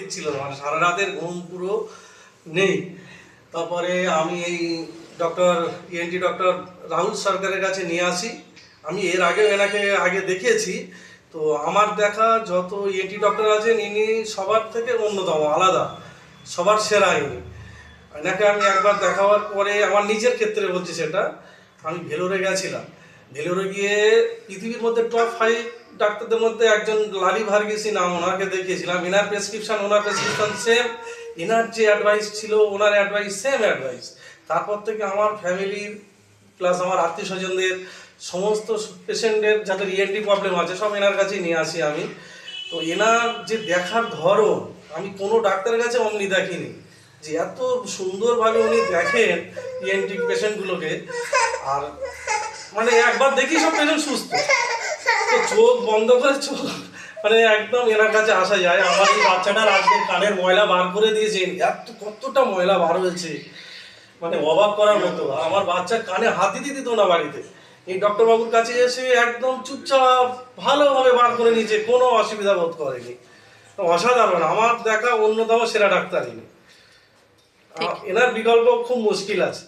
দিচ্ছিল, মানে সারা রাতের ঘুম পুরো নেই। তারপরে আমি এই ডক্টর ইএনটি ডক্টর রাহুল সরকারের কাছে নিয়ে আসি। আমি এর আগে এনাকে আগে দেখিয়েছি। তো আমার দেখা যত ইএনটি ডক্টর আছেন ইনি সবার থেকে অন্যতম, আলাদা, সবার সেরা ইনি। এনাকে আমি একবার দেখাবার পরে আমার নিজের ক্ষেত্রে বলছি সেটা, আমি ভেলোরে গেছিলাম। ভেলোরে গিয়ে পৃথিবীর মধ্যে টপ 5 ডাক্তারদের মধ্যে একজন লালি ভার্গিসি নাম, ওনাকে দেখিয়েছিলাম। এনার প্রেসক্রিপশন ওনার প্রেসক্রিপশন সেম, এনার যে অ্যাডভাইস ছিল ওনার অ্যাডভাইস সেম অ্যাডভাইস। তারপর থেকে আমার ফ্যামিলির প্লাস আমার আত্মীয় স্বজনদের সমস্ত পেশেন্টের যাদের ইএনটি প্রবলেম আছে সব এনার কাছেই নিয়ে আসি আমি। তো এনার যে দেখার ধরন আমি কোনো ডাক্তারের কাছে অমনি দেখিনি, যে এত সুন্দরভাবে উনি দেখেন ইএনটি পেশেন্টগুলোকে। আর মানে একবার দেখি সব পেশেন্ট সুস্থ, তো চোখ বন্ধ করে চোখ মানে একদম এনার কাছে আসা যায়। আমার এই বাচ্চাটার আজকে কানের ময়লা বার করে দিয়েছেন, এত কতটা ময়লা বার হয়েছে মানে অবাক করার মতো। আমার বাচ্চা কানে হাতি দিত না বাড়িতে, এই ডক্টর বাবুর কাছে এসে একদম চুপচাপ ভালোভাবে বার করে নিয়েছে, কোনো অসুবিধা বোধ করেনি। অসাধারণ, আমার দেখা অন্যতম সেরা ডাক্তার ইনি। এনার বিকল্প খুব মুশকিল আছে।